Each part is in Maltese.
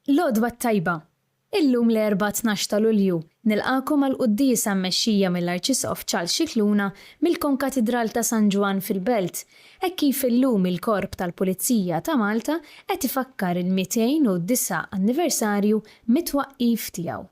L-Odwa tajba. Illum l-14 ta' Lulju nilqakom għal qudiesa mmexxija mill-Arċisqof Charles Scicluna mill-Konkatedral ta' San Ġwan fil-Belt, hekk kif illum il-Korp tal-Pulizija ta' Malta qed ifakkar il-209 anniversarju mit-twaqqif tiegħu.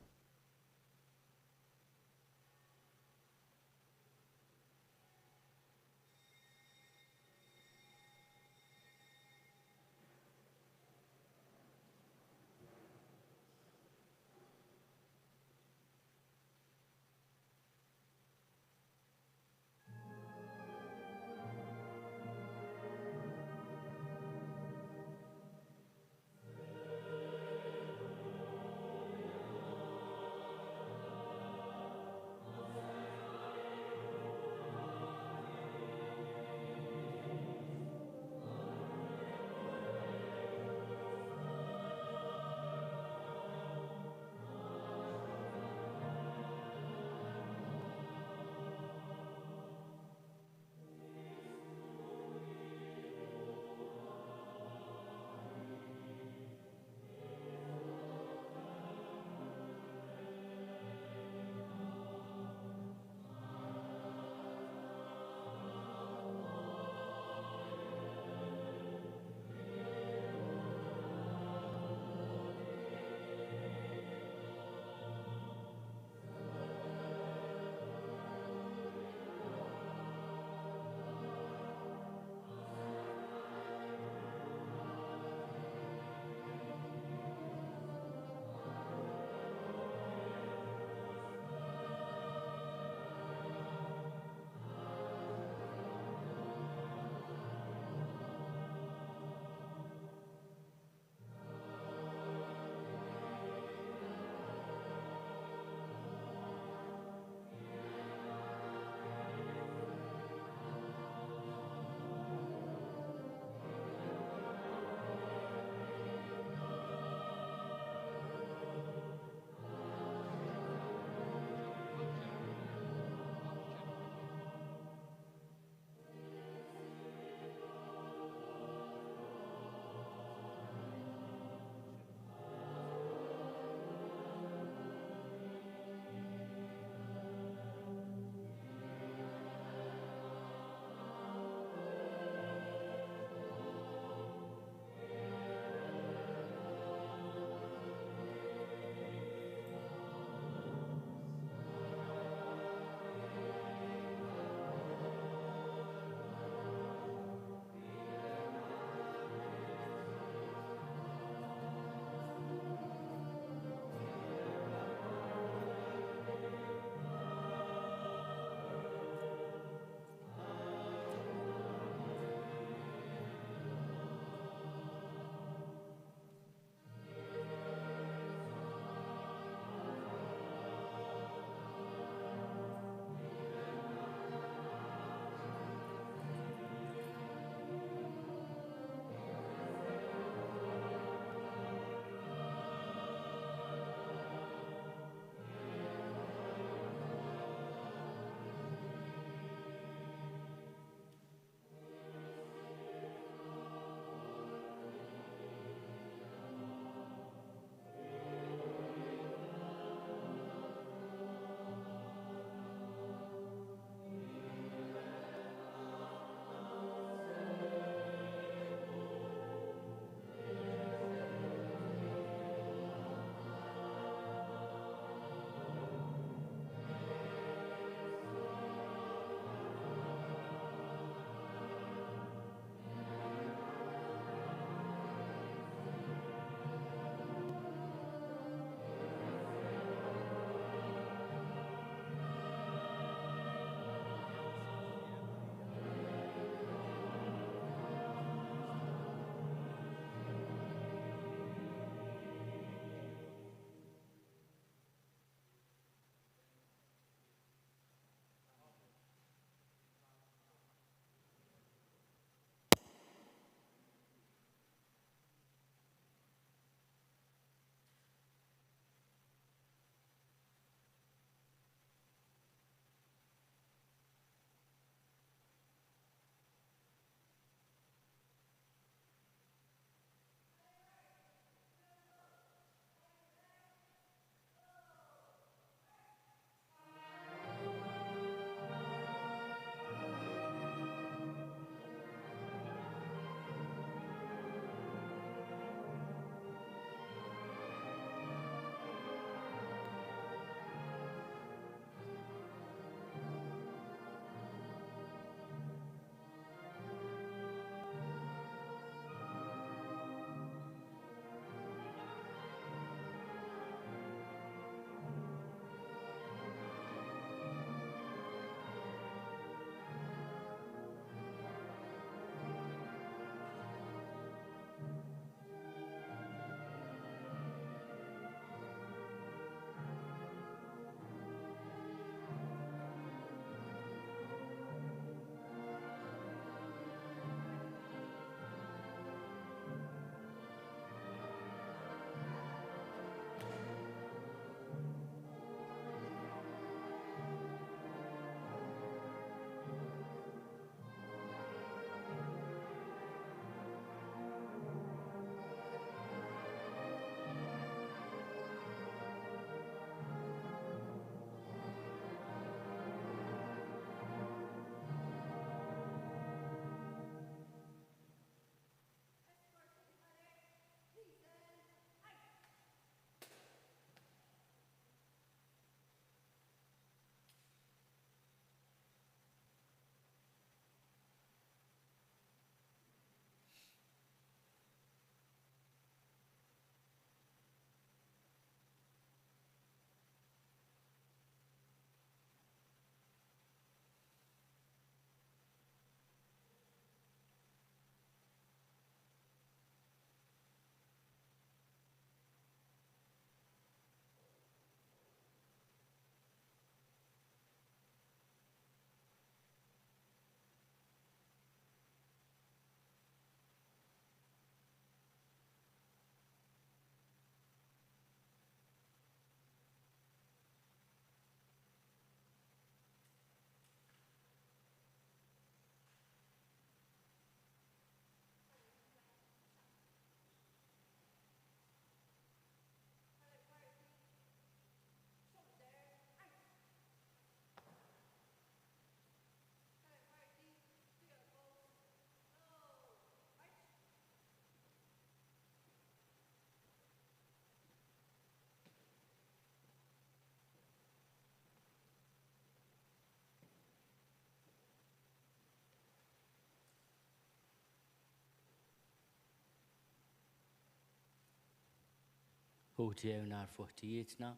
Hu tiegħu narfu ħtijietna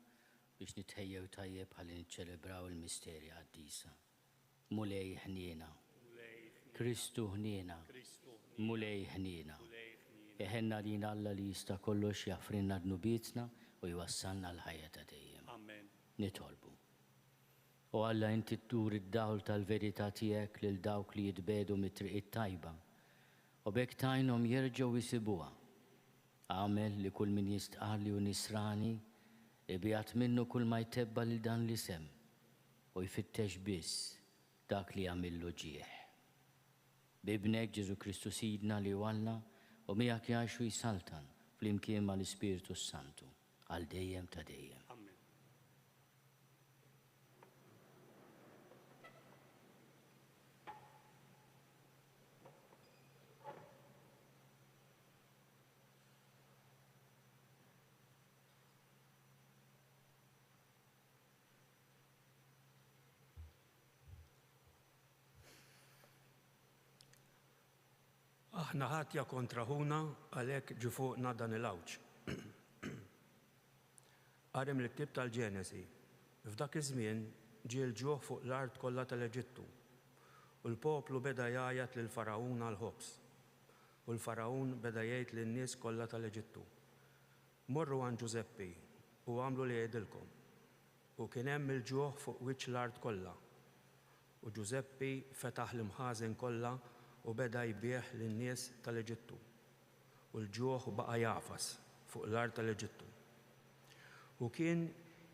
biex nitħejjew tajjeb ħalli niċċelebraw il-misterja għaddisa. Mulej ħniena, Kristu ħniena, mulej ħniena. Eħenna lina Alla li jista' kollox jaffrinna dnubietna u jwassalna l-ħajja ta' dejjem. Amen. Nitolbu. U Alla inti ttur id-dawl tal-verità tiegħek lil dawk li jitbedu mit-triq it-tajba u bekk tajnhom jerġgħu jisibuha. Għamel li kull min jistqarli u nisrani ibjat minnu kull ma jtebba lil dan l-isem u jfittex biss dak li għamillu ġieħ. Bibnek Ġesu Kristu Sidna li walna u miegħek jgħixu jisaltan fl-imkien mal-Ispiritu Santu għal dejjem ta' dejjem. Amen. Aħna ħatja kontraħuna għalhekk ġi fuqna dan il-awġ. Qarem l-ktieb tal-Ġenesi. F'dak iż-żmien ġie l-ġuħ fuq l-art kollha tal-Eġittu u l-poplu beda jgħajjat lil Farawn għall-ħobs. U l-Farawn beda jgħid lin-nies kollha tal-Eġittu: Morru għand Ġuseppi u għamlu li jgħidilkom. U kien hemm il-ġuħ fuq wiċċ l-art kollha. U Ġuseppi fetaħ l-imħażen kollha u beda jbieħ lin-nies tal-Eġittu. U l-ġuħ baqa' jafas fuq l-art tal-Eġittu. U kienu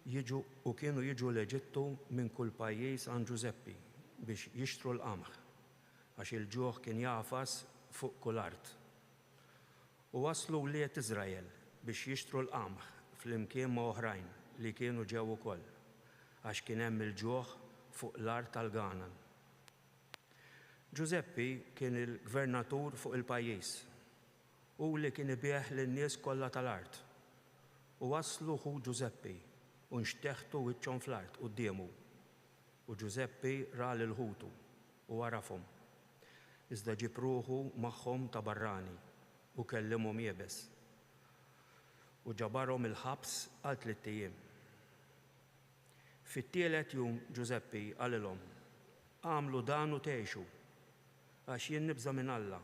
jiġu l-Eġittu minn kull pajjiż għand Ġuseppi biex jixtru l-qamħ, għax il-ġuħ kien jafas fuq kull art. U waslu wliet Iżrael biex jixtru l-qamħ fl-imkien ma' oħrajn li kienu ġew ukoll, għax kien hemm il-ġuħ fuq l-art tal-Ganan. Ġuseppi kien il-gvernatur fuq il-pajjiż u li kien ibieħ lin-nies kollha tal-art. U waslu ħu Ġuseppi u nxteħtu wiċċhom fl-art qudiemu. U Ġuseppi ra lil-ħutu u għarafhom. Iżda ġib ruħu magħhom ta' barrani u kellimhom jebes. U ġabarhom il-ħabs għal 3 ijiem. Fit-tielet jum Ġuseppi qalilhom: għamlu dan u tgħixu, għax jien nibża minn Alla.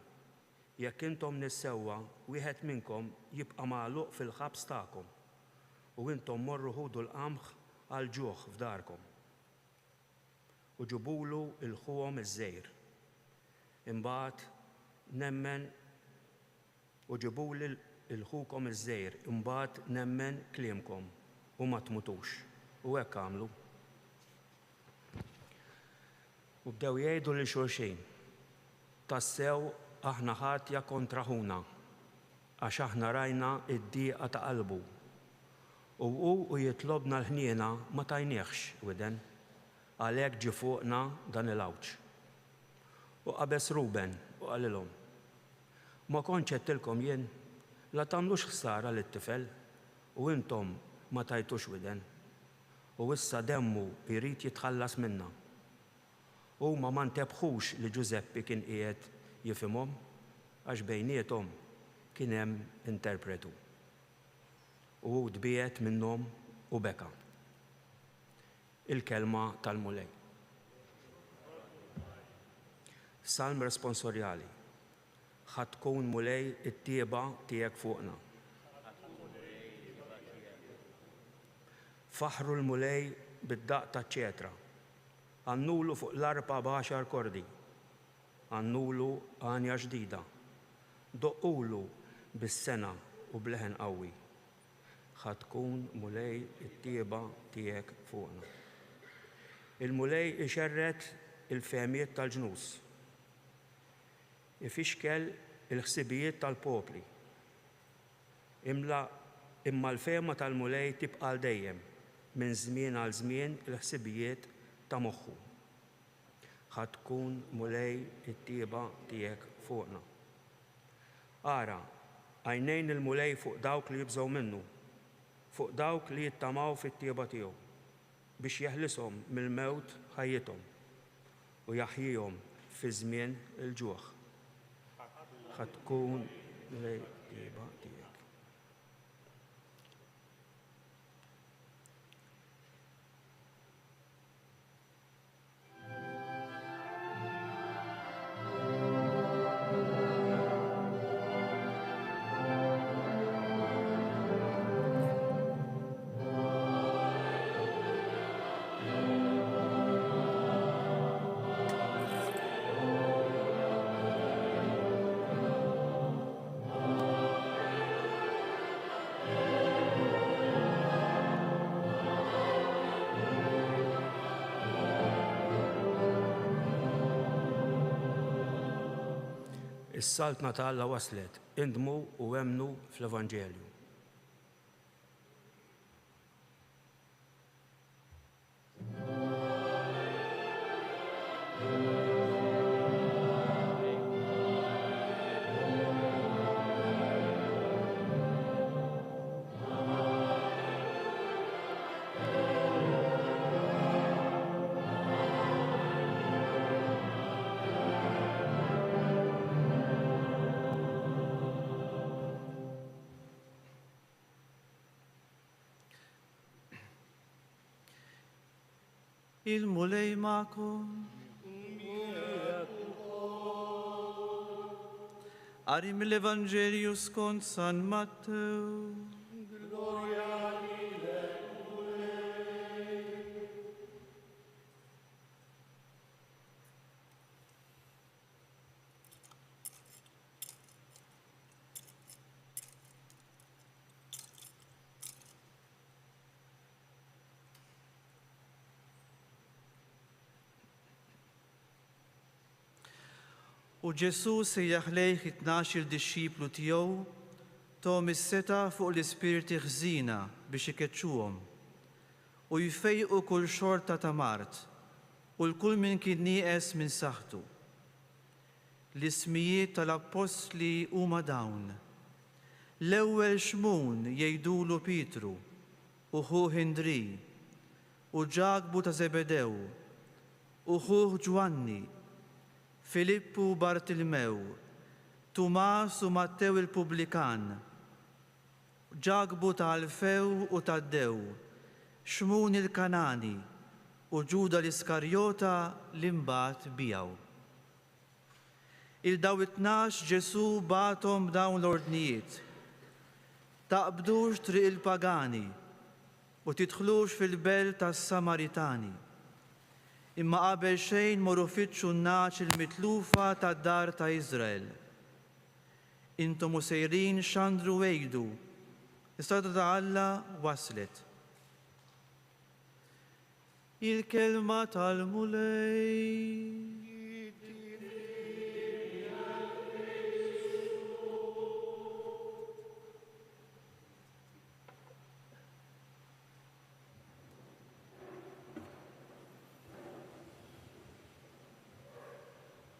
Jekk intom nissewwa, wieħed minnkom jibqa' magħluq fil-ħabs tagħkom u intom morru ħudu l-qamħ għal ġuħ f'darkom. U ġibulu l-ħuhom iż-żgħir. Imbagħad nemmen u ġibuli l-ħukom iż-żgħir, imbagħad nemmen kliemkom u ma tmutux. U hekk għamlu. U bdew jgħidu lil xulxin: tassew aħna ħatja kontraħuna, għax aħna rajna id-dieqa ta' qalbu. U jitlobna l-ħniena ma tajnieħx widen, għalhekk ġie fuqna dan il-awġ. U qabes Ruben u qalilhom: ma kontx għedtilkom jien la tagħmlux ħsara lit-tifel u intom ma tajtux widen. U issa demmu jrid jitħallas minna. Huma ma ntebħux li Ġuseppi kien qiegħed jifhimhom għax bejniethom kien hemm interpretu. U dbiet minnhom u beka. Il-kelma tal-mulej. Salm responsorjali. Ħadd tkun mulej it-tieba tiegħek fuqna. Faħru l-mulej bid-daq taċ-ċetra. Għannulu fuq l-arpa b'10 kordi. Għannulu għanja ġdida. Doqqulu bis-sena u bleħen qawwi. Ħadd tkun mulej it-tieba tiegħek fuqna. Il-mulej ixerret il-fehmijiet tal-ġnus. Ifixkel il-ħsibijiet tal-popli. Imma l-fehma tal-mulej tibqa' dejjem minn żmien għal żmien il-ħsibijiet ta' moħħu. Ħadd tkun mulej it-tieba tiegħek fuqna. Ara, għajnejn il-mulej fuq dawk li jibżgħu minnu, fuq dawk li jittamaw fit-tieba tiegħu, biex jeħlishom mill-mewt ħajjithom u jaħjihom fi żmien il-ġuħ. Ħadd tkun mulej it-tieba tiegħek. is-saltna ta' Alla waslet, indmu u emnu fl-Evanġelju. Il-mulej ma'kom. Qari mill-Evanġelju skont San Mattew. U Ġesu sejjaħ lejh 12 dixxiplu tiegħu tom is-seta fuq l-ispirti ħżina biex ikeċċuhom u jfejqu kull xorta ta' mart u l-kull min kien nieqes minn saħħtu. L-ismijiet tal-apostli huma dawn. L-ewwel xmun jgħidulu Pietru, u ħuh Indri, u Ġakbu ta' Zebedew, u ħuh Ġwanni, Filippu Bartilmew, Tumas u Mattew il-Pubblikan, Ġakbu ta' Alfew u Taddew, Xmun il-Kanani u Ġuda l-Iskarjota li mbagħad bijaw. Il-daw 12 Ġesu bagħathom dawn l-ordnijiet. Taqbdux triq il-pagani u tidħlux fil-belt tas-Samaritani. Imma qabel xejn morru fitxu n-naċ il-mitlufa tad-dar ta' Iżrael. Intom u sejrin xandru wejdu, is-seta ta' Alla waslet. Il-kelma tal-mulej.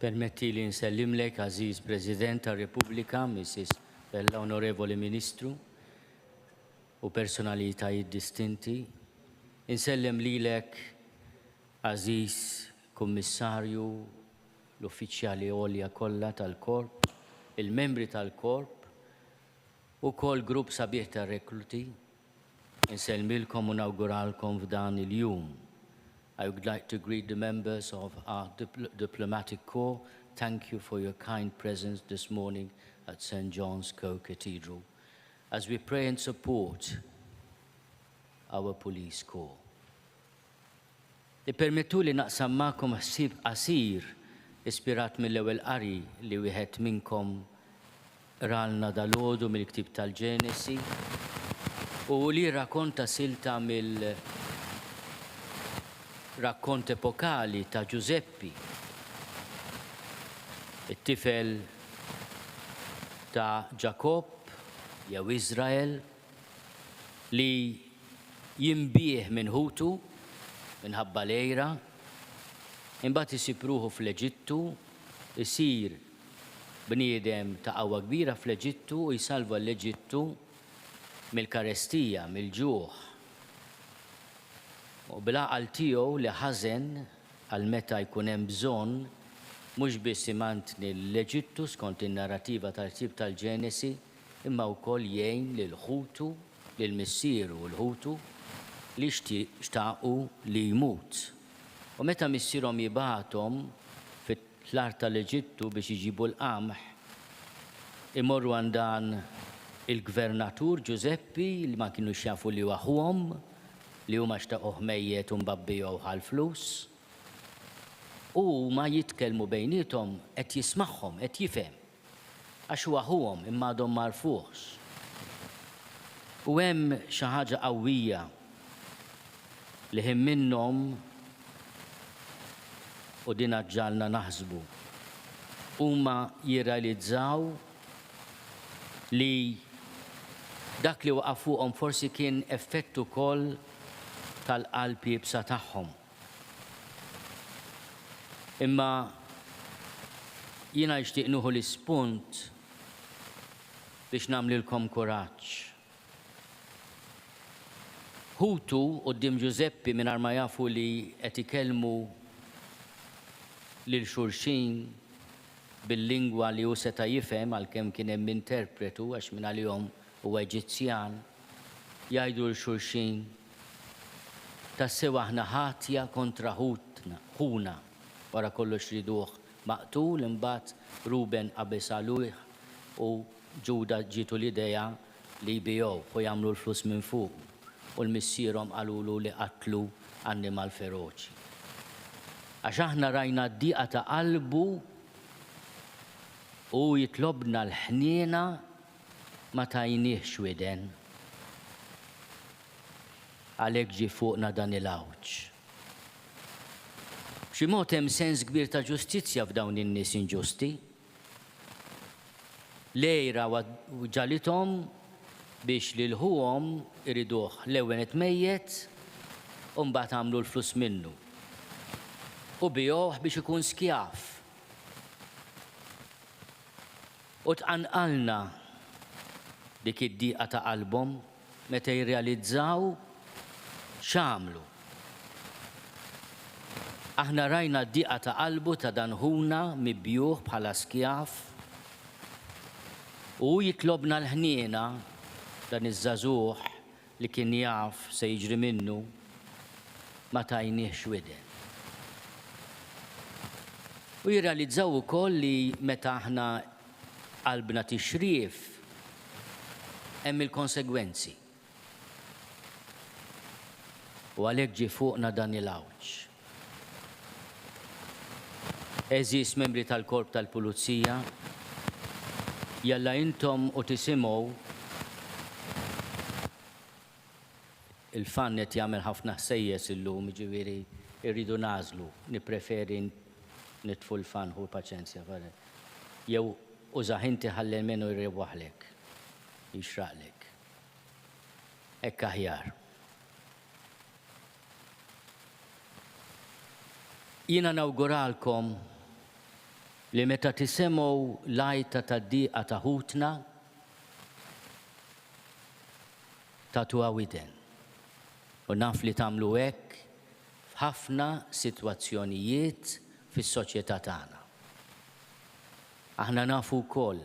Permetti li nsellimlek, Aziz President tar-Repubblika, Mrs. Bella Onorevoli Ministru u personalitajiet distinti. Insellem lilek, Aziz Kummissarju, l-uffiċjali għolja kollha tal-Korp, il-membri tal-Korp u kol grupp sabiħ tar-rekluti. Insellmilkom u nawguralkom f'dan il-jum. I would like to greet the members of our diplomatic corps. Thank you for your kind presence this morning at St. John's Co-Cathedral as we pray and support our police corps. Permettu li naqsam ma'kom ħsieb qasir ispirat mill-ewwel qari li wieħed minnkom ralna dal-għodu mill-Ktieb tal-Ġenesi u li rakkonta silta rakkont epokali ta' Giuseppi, it-tifel ta' Ġakob jew Iżrael li jinbih minn ħutu minħabba lejra, imbagħad isipruħu fl-Eġittu, isir bniedem ta' qawwa kbira fl-Eġittu u jsalva l-Eġittu mill-karestija, mill-ġuħ. U bil-għaqal tiegħu li ħażen għal meta jkun hemm bżonn mhux biss imantni l-Eġittu skont in-narrativa tal-Ktieb tal-Ġenesi, imma wkoll jgħin lil-ħutu, lill-missieru l-ħutu li xtaqu li jmut. U meta missierhom jibgħathom fit-tlar tal-Eġittu biex jiġibu l-qamħ, imorru għand dan il-gvernatur Giuseppi li ma kienu jafu li waħuhom, li huma xtaqgħu mejjed u mbabbijgħu għall-flus, u ma jitkellmu bejniethom qed jismagħhom, qed jifhem, għax waħuhom imma għadhom marfuħx. U hemm xi ħaġa qawwija li ħin minnhom u din ġalna naħsbu. huma jirrealizzaw li dak li waqaf fuqhom forsi kien effett ukoll tal-qalb jibsa tagħhom. Imma jiena nixtieq nieħu l-ispunt biex nagħmlilkom kuraġġ. Hutu quddiem Giuseppi mingħajr ma jafu li qed ikellmu lil xulxin bil-lingwa li hu seta' jifhem għalkemm kien hemm interpretu għax minn għalihom huwa Eġizzjan, jgħidu l xulxin tassew aħna ħatja kontra ħuna wara kollox riduh maqtul imbagħad Ruben qabesaluh u Ġuda ġitu l-idea li jbijgħu u jagħmlu l-flus minn fuq u l-missierhom qalulu li qatlu annimal feroċi. Għax aħna rajna d-dieqa ta' qalbu u jitlobna l-ħniena ma tajniex widen. Għalhekk ġie fuqna dan il-awġ. B'xi mod hemm sens kbir ta' ġustizzja f'dawn in-nies inġusti. Lejra ġalithom biex lilħuhom iriduh l-ewwel mejjed u mbagħad għamlu l-flus minnu. U bijoh biex ikun skjaf. U tqanqalna dik id-dieqa ta' qalbhom meta jirrealizzaw x'għamlu. Aħna rajna d-dieqa ta' qalbu ta' dan ħuna mibjuh bħala skjaf u jitlobna l-ħniena dan iż-żagħżugħ li kien jaf se jiġri minnu ma tajniex widen. U jirrealizzaw ukoll li meta aħna qalbna tixrif hemm il-konsegwenzi. U għalhekk ġie fuqna dan il-awġ. Eżis membri tal-Korp tal-Pulizija, jalla intom u tisimgħu il-fannet jagħmel ħafna ħsejjes illum, jiġifieri irridu nażlu, nippreferi nitfu l-fan hu paċenzja fare. Jew użaħ inti ħallel minnu jrewaħlek, jixraqlek. Hekk aħjar. Jiena nawguralkom li meta tisimgħu l-għajta tad-dieqa ta' ħutna tagħtuha widen. U naf li tagħmlu hekk f'ħafna sitwazzjonijiet fis-soċjetà tagħna. Aħna nafu wkoll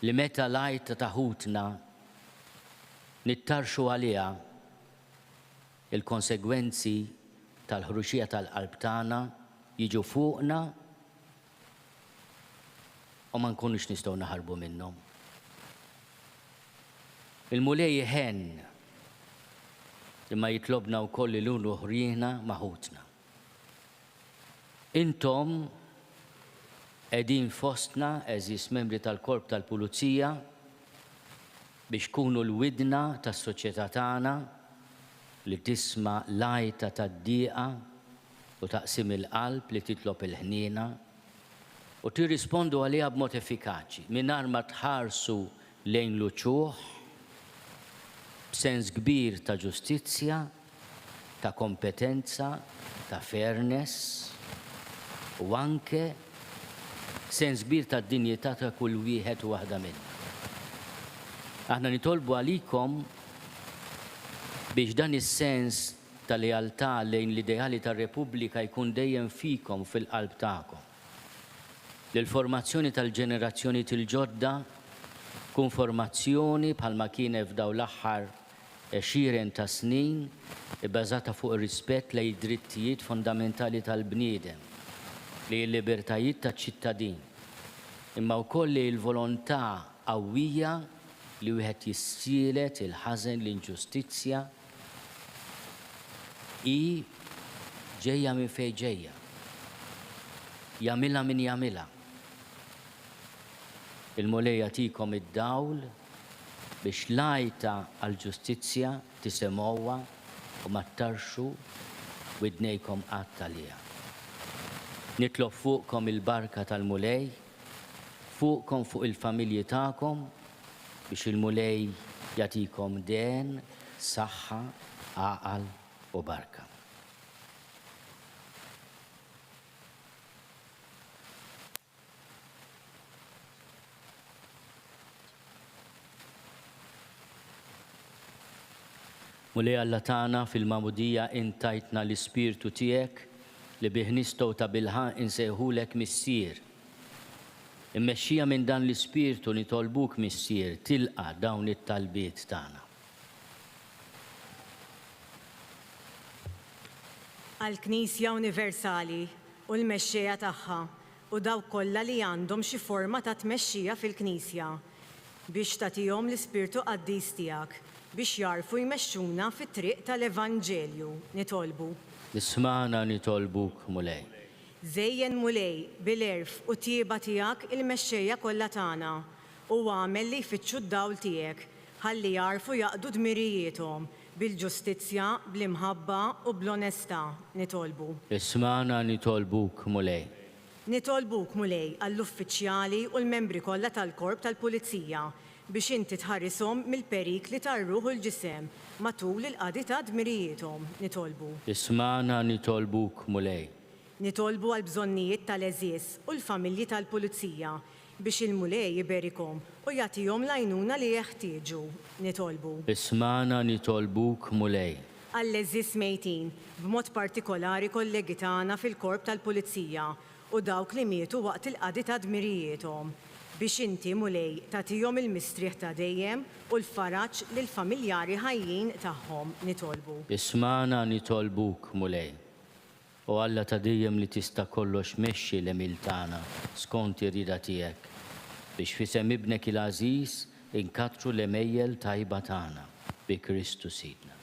li meta l-għajta ta' ħutna nittarxu għaliha il-konsegwenzi tal-ħruxija tal-qalb tagħna jiġu fuqna u ma nkunux nistgħu naħarbu minnhom. Il-mulej ħen imma jitlobna wkoll li lulu ħrieħna maħutna. Intom qegħdin fostna eżis membri tal-Korp tal-Pulizija biex kunu l-widna tas-soċjetà tagħna li tisma' l-għajta tad-dieqa u taqsim il-qalb li titlob il-ħniena u tirrispondu għaliha b'mod effikaċi mingħajr ma tħarsu lejn l-uċuħ b'sens kbir ta' ġustizzja, ta' kompetenza, ta' fairness u anke sens kbir ta' dinjità ta' kull wieħed u waħda minna. Aħna nitolbu għalikom biex dan is-sens ta' lealtà lejn l-ideali tar-Repubblika jkun dejjem fikom fil-qalb tagħkom. L-formazzjoni tal-ġenerazzjoni til-ġodda kun formazzjoni bħalma kien f'daw l-aħħar 20 ta' snin ibbażata fuq ir-rispett lejn id-drittijiet fondamentali tal-bniedem, li l-libertajiet taċ-ċittadin, imma wkoll li l-volontà qawwija li wieħed jissielet il-ħażen l-inġustizzja hi ġejja minn fejn ġejja. Jagħmilha min jagħmilha. Il-mulej jagħtikom id-dawl biex l-għajta għall-ġustizzja tisimgħuha u ma ttarxu widnejkom qatt għaliha. Nitlob fuqkom il-barka tal-mulej, fuqkom fuq il-familji tagħkom biex il-mulej jagħtikom den, saħħa, għaqal u barka. Mulej Alla tagħna fil-mamudija intajtna l-ispirtu tiegħek li bih nistgħu ta' bilħaq insejħulek missier. Immexxija minn dan l-ispirtu nitolbuk missier tilqa' dawn it-talbiet tagħna. Għall-Knisja Universali u l-mexxejja tagħha u dawk kollha li għandhom xi forma ta' tmexxija fil-Knisja biex tagħtihom l-Ispirtu Qaddis tiegħek biex jarfu jmexxuna fit-triq tal-Evanġelju nitolbu. Isma'na nitolbuk mulej. Żejjen mulej bil-erf u tieba tiegħek il-mexxejja kollha tagħna u għamel li jfittxu d-dawl tiegħek ħalli jarfu jaqdu dmirijietom bil-ġustizzja, bl-imħabba u bl-onestà nitolbu. Isma'na nitolbuk mulej. Nitolbuk mulej għall-uffiċjali u l-membri kollha tal-Korp tal-Pulizija biex inti tħarrishom mill-perikli tar-ruħ u l-ġisem matul il-qadi ta' dmirijietom nitolbu. Isma'na nitolbuk mulej. Nitolbu għal bżonnijiet tal-eżies u l-familji tal-Pulizija biex il-mulej jiberikom u jagħtihom l-għajnuna li jeħtieġu nitolbu. Isma'na nitolbuk mulej. Għall-eżies mejtin, b'mod partikolari kollegi tagħna fil-Korp tal-Pulizija u dawk li mietu waqt il-qadi ta' dmirijietom biex inti mulej tagħtihom il-mistrieħ ta' dejjem u l-faraġġ lill-familjari ħajjin tagħhom nitolbu. Isma'na nitolbuk mulej. U Alla ta' dejjem li tista' kollox mexxi l-emil tagħna skont ir-rida tiegħek biex fisem ibnek il-għażiż inkatru l-emejjel tajba tagħna bi Kristu Sidna.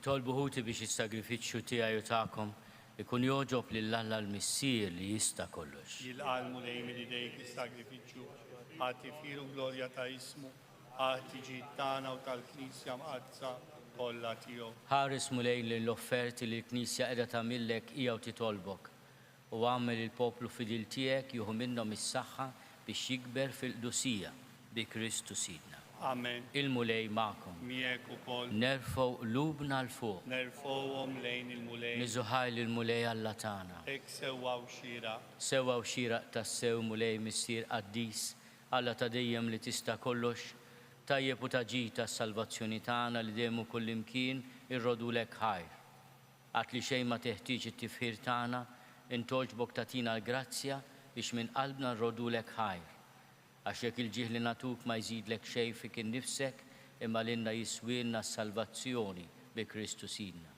Nitolbu ħuti biex is-sagrifiċċju tiegħi u tagħkom ikun joġob lill-Alla l-Missier li jista' kollox. Jilqalmu lejn idejk is-sagrifiċċju ħati firu glorja ta' ismu ħati ġid tagħna u tal-Knisja mqazza kollha tiegħu. Ħares mulejn lill-offerti li l-Knisja qiegħda tagħmillek hija u titolbok u għammel il-poplu fidil tiegħek jieħu minnhom is-saħħa biex jikber fil-qdusija bi Kristu Sidna. Amen. Il-mulej magħkom. Miegħek ukoll. Nerfgħu qlubna l fuq. Nerfgħuhom lejn il-mulej. Niżuħaj lill-mulej Alla tagħna. Hekk sewwa u xieraq. Sewwa u xieraq tas-sew mulej missier qaddis Alla ta' dejjem li tista' kollox, tajjeb u taġid tas-salvazzjoni tagħna li dejjem kullimkien irrodulek ħajr. Għat li xejn ma teħtieġ it-tifħir tagħna, intoġbok tagħtina l-grazzja biex minn qalbna nrodulek ħajr. Għax jekk il-ġieħ li natuk ma jżidlek xejn fik innifsek imma lilna jiswielna s-salvazzjoni bi Kristu Sidna.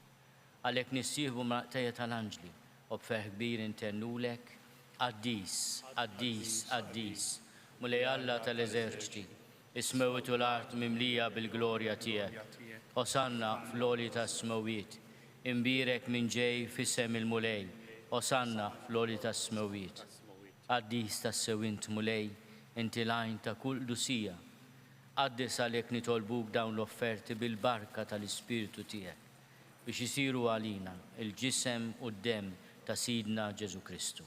Għalhekk nissieħbu maqtajja tal-anġli u b'ferħ kbir intennulek qaddis, qaddis, qaddis, mulej Alla tal-eżerċiti, is-smewit u l-art mimlija bil-glorja tiegħek. Osanna fl-oli tas-smewiet, imbirek minn ġej fissem il-mulej, osanna fl-oli tas-smewiet. Qaddis tas-sewint mulej, inti lajn ta' kull dusija, qaddis għalhekk nitolbuk dawn l-offerti bil-barka tal-Ispiritu tiegħek biex isiru għalina il-ġisem u d-dem ta' Sidna Ġesu Kristu.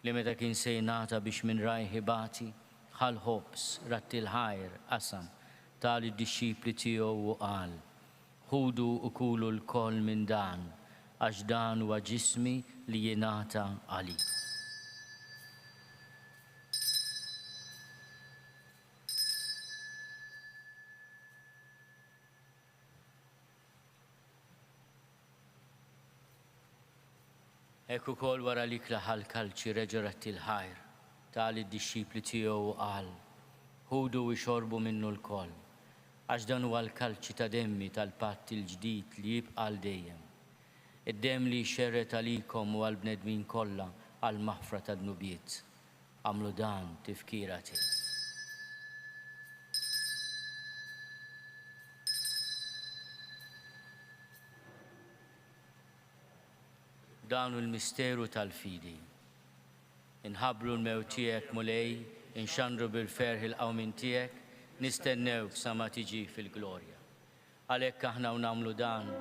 Li meta kien sejnata biex minn rajħibati ħal ħobs rattil ħajr qasam tal-disċipli tiegħu u qal: ħudu u kulu l-koll minn dan għax dan huwa ġismi li jingħata għalik. Hekk ukoll wara li klaħal kalċi reġa' rattil ħajr tal id-disċipli tiegħu u qal: ħudu u xorbu minnu l-koll, għax dan huwa l-kalċi ta' demmi tal-patt il-ġdid li jibqa' l dejjem. Id-demm li jxerret għalikom u għall-bnedmin kollha għal maħfra tad-nubiet. Għamlu dan tifkira tiegħek. Dan il-misteru tal-fidi. Inħabru l-mewt tiegħek mulej, inxandru bil-ferħ il-qawmin tiegħek, nistennewk sa ma tiġi fil-glorja. Għalhekk aħna u nagħmlu dan.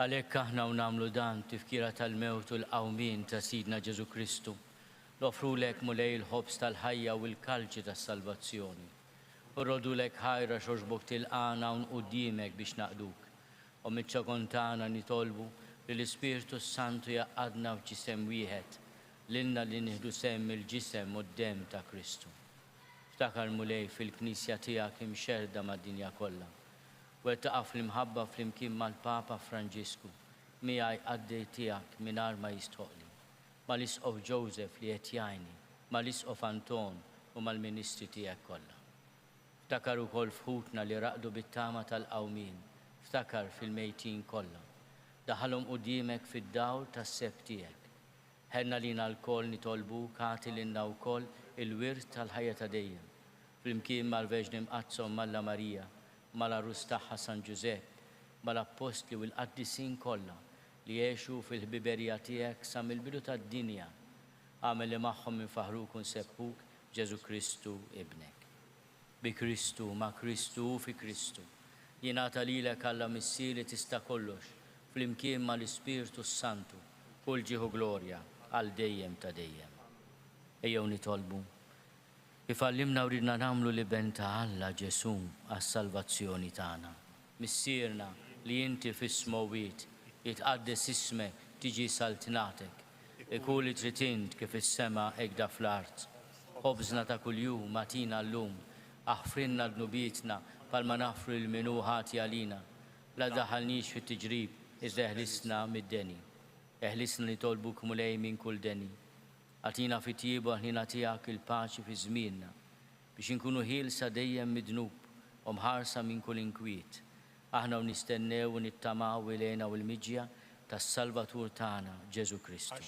Għalhekk aħna u nagħmlu dan tifkira tal-mewt u l-qawmien ta' Sidna Ġesu Kristu. Nofrulek mulej il-ħobs tal-ħajja u l-kalċi tas-salvazzjoni. Urrodulek ħajra xorġbok tilqana u nquddimek biex naqduk. U miċ-ċakontana nitolbu li l-Ispiritu Santu jaqadna f'ġisem wieħed lilna li nieħdu semm il-ġisem u d-dem ta' Kristu. Ftakar mulej fil-Knisja tiegħek imxerda mad-dinja kollha. U taqaf l-imħabba flimkien mal-Papa Franġisku, miegħi qaddej tiegħek mingħajr ma jistħoqli, mal-Isqof Joseph li qed jgħinni, mal-Isqof Anton u mal-Ministri tiegħek kollha. Ftakar ukoll fħutna li raqdu bit-tama tal-qawmien, ftakar fil-mejtin kollha. Daħalhom quddiemek fid-dawl tas-seb tiegħek. Ħenna lina l-koll nitolbuk għati lilna wkoll il-wirt tal-ħajja ta' dejjem, flimkien mal-Verġni Mqazzom Malla Marija, mal-Arus tagħha San Ġusepp, mal-Apostli u l-Qaddisin kollha li jiexu fil-ħbiberija tiegħek sa mill-bidu tad-dinja. Għamel li magħhom minn faħruk u nsebbuk Ġesu Kristu ibnek. Bi Kristu, ma' Kristu u fi Kristu. Jingħata lilek Alla missieri tista' kollox, flimkien ma' l-Ispiritu Santu, kull ġieħu glorja għal dejjem ta' dejjem. Ejjew nitolbu. Kif għallimna u ridna nagħmlu li ben ta' Alla Ġesu għas-salvazzjoni tagħna. Missierna li inti fis-smowit jitqaddes ismek tiġi saltinatek. Ikun li trid int kif is-sema hekk da fl-art. Ħobżna ta' kuljum matina llum, aħfrinna d-nubietna palma nafru l-minu ħati għalina. La daħalniex fit-tiġrib, iżda eħlisna mid-deni. Eħlisna li tolbuk mulej minn kull deni. Għatina fit-tiebu ħnina tiegħek il-paċi fi żmienna biex inkunu ħielsa dejjem mid-dnub u mħarsa minn kull inkwiet. Aħna u nistennew u nittamaw ilejna u l-miġja tas-Salvatur tagħna Ġesu Kristu.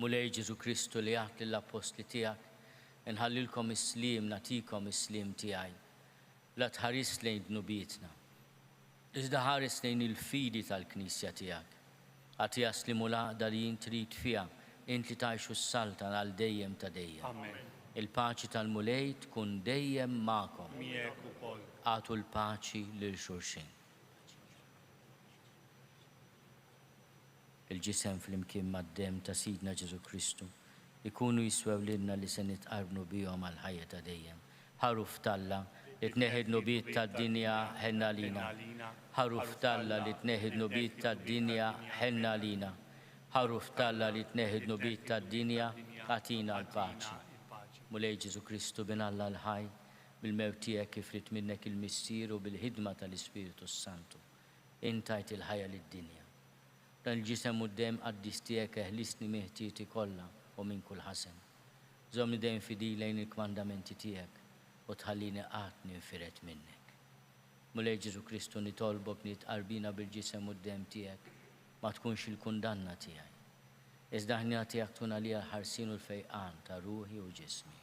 Mulej Ġesu Kristu li għat lill-apostli tiegħek inħallilkom is-slim natikom is-slim tiegħi. La tħares lejn dnubietna. Iżda ħares lejn il-fidi tal-Knisja tiegħek. Għatija slimu laqda li jint trid fiha int li tgħixu s-salta għal dejjem ta' dejjem. Amen. Il-paċi tal-mulej tkun dejjem magħkom. Miegħek ukoll. Għatu l-paċi lil xulxin. Il-ġisem fl-imkien mad-dem ta' Sidna Ġesu Kristu ikunu jiswew lilna li se nitqarbnu bihom għal ħajja ta' dejjem. Ħaruf talla li tneħid nubiet tad-dinja ħenna lina. Ħaruf talla li tneħid nubiet tad-dinja ħenna lina. Ħaruf talla li tneħid nubiet tad-dinja għatina l-paċi. Mulej Ġesu Kristu bin Alla l-ħaj, bil-mewt tiegħek kif rid minnek il-missier u bil-ħidma tal-Ispiritu Santu. Intajt il-ħajja lid-dinja. Dan il-ġisem u d-dem qaddis tiegħek eħlisni meħtieti kollha u minn kull ħasen. Żomni dejjem fidi lejn il-kmandamenti tiegħek u tħallini qatt ninfiret minnek. Mulej Ġesu Kristu nitolbok nitqarbina bil-ġisem u d-dem tiegħek ma tkunx il-kundanna tiegħi. Iżda ħnina tiegħek tkun għalija l-ħarsin u l-fejqan ta' ruħi u ġismi.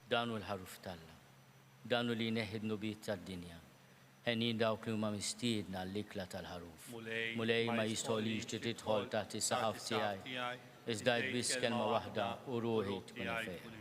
Danu l-ħaruf talla, danu li neħid nubiet tad-dinja. Ħenin dawk li huma mistiedna l-ikla tal-ħaruf. Mulej ma jistolix tidħol taħt is-saqaf tiegħi. Iżda biss kelma waħda u ruħi tkun fejqa.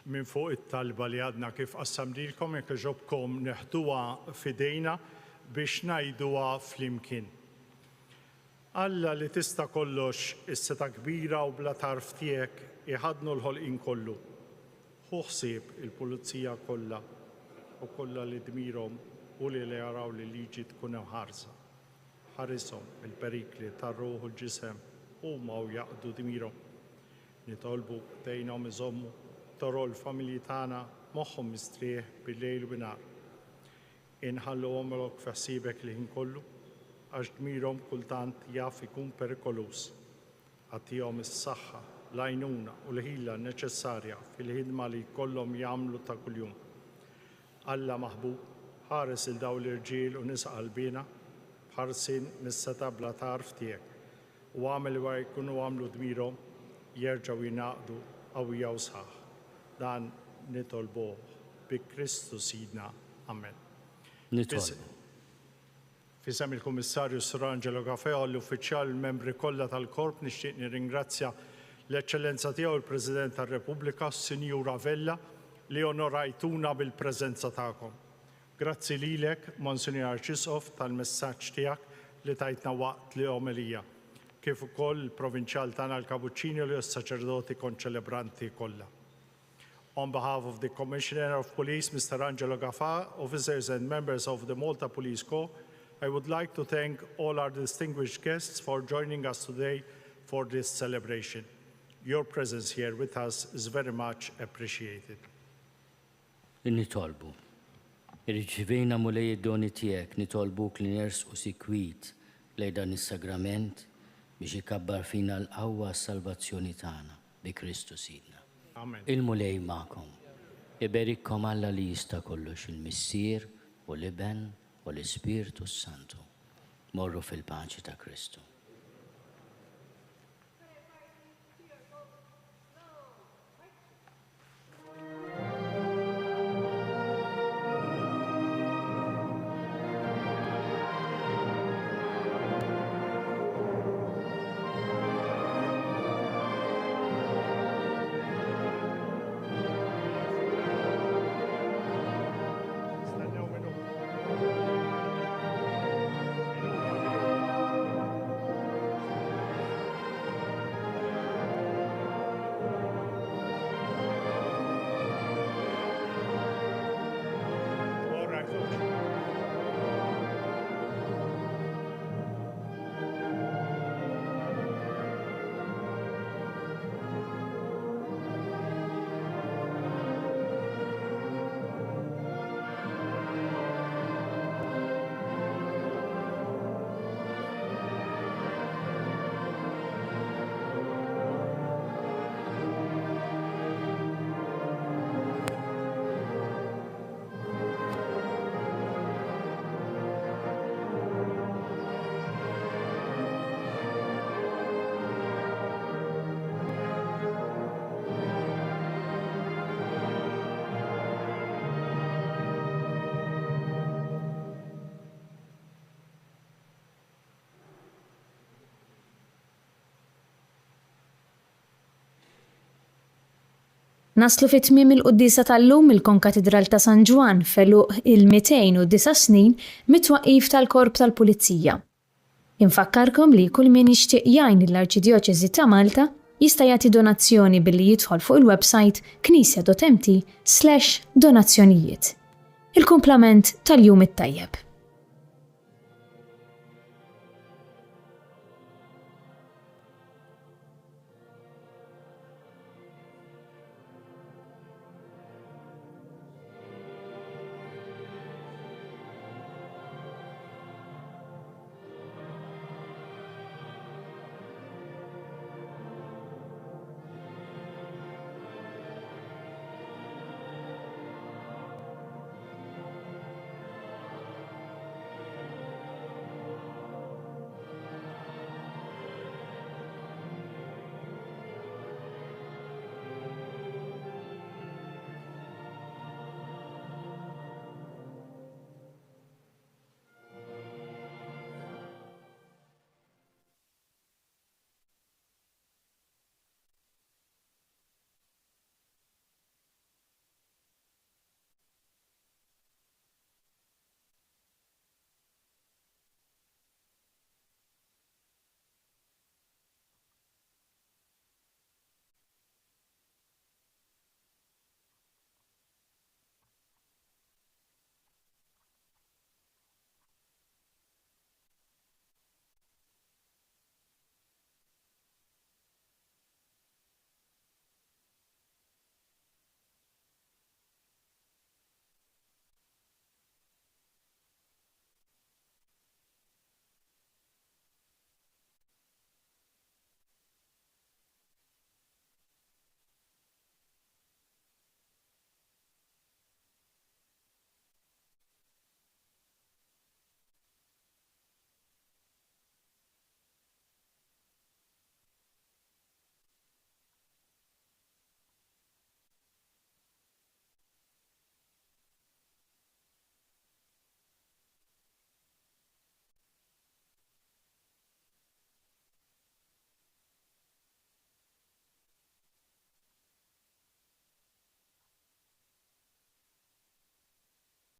minn fuq it-talba li għadna kif qassamdilkom jekk iġobkom neħduha f'idejna biex ngħiduha flimkien. Alla li tista' kollox is-seta kbira u bla tarf tiegħek iħadnu l-ħolqien kollu. Ħu ħsieb il-pulizija kollha u kollha li dmirhom u li jaraw li liġi tkun ħarsa. Ħarishom il-perikli tar-ruħ u l-ġisem huma u jaqdu dmirhom. Nitolbu dejnhom iżommu toro l-familji tagħna moħħhom mistrieħ bil-lejl u bin-nar. Inħalluhom f'ħsiebek li ħin kollu għax dmirhom kultant jaf ikun perikolus. Għattihom is-saħħa, l-għajnuna u l-ħila neċessarja fil-ħidma li jkollhom jagħmlu ta' kuljum. Alla maħbub, ħares il dawn l-irġiel u nisa qalbina b'ħarsien mis-seta bla tarf tiegħek u għamel wara jkunu għamlu dmirhom jerġgħu jingħaqdu qawwija u sħaħ. Dan nitolbuh bi Kristu Sidna. Amen. Nitolbu. Fisem il-Kummissarju Sur Angelo Gafeo l-uffiċjali membri kollha tal-Korp nixtieq nirringrazzja l-Eċċellenza tiegħu il-President tar-Repubblika, Sinjura Vella, li onorajtuna bil-preżenza tagħkom. Grazzi lilek, Monsinjor Arċisqof, tal-messaġġ tiegħek li tajtna waqt li omelija, kif ukoll il-Provinċjal tagħna l-Kabuċċini u s-saċerdoti konċelebranti kollha. On behalf of the Commissioner of Police, Mr. Angelo Gafà, officers and members of the Malta Police Corps, I would like to thank all our distinguished guests for joining us today for this celebration. Your presence here with us is very much appreciated. Nitolbu. Irċivejna mulej id-doni tiegħek nitolbuk li nersqu sikwit lejn dan is-sagrament biex ikabbar fina l-qawwa s-salvazzjoni tagħna bi Kristu Sidna. Amen. Il-mulej ma'kom. Iberikkom Alla li jista' kollox il-Missier u l-Iben u l-Ispirtu Santu. Morru fil-paċi ta' Kristu. Naslu fit-tmiem il-Quddisa tal-lum il-Konkatedral ta' San Ġwan feluq il-209 snin mit-twaqqif tal-Korp tal-Pulizija. Infakkarkom li kull min jixtieq jgħin l-Arċidjoċeżi ta' Malta jista' jagħti donazzjoni billi jidħol fuq il-website knisja.mt/donazzjonijiet. Il-kumplament tal-jum it-tajjeb.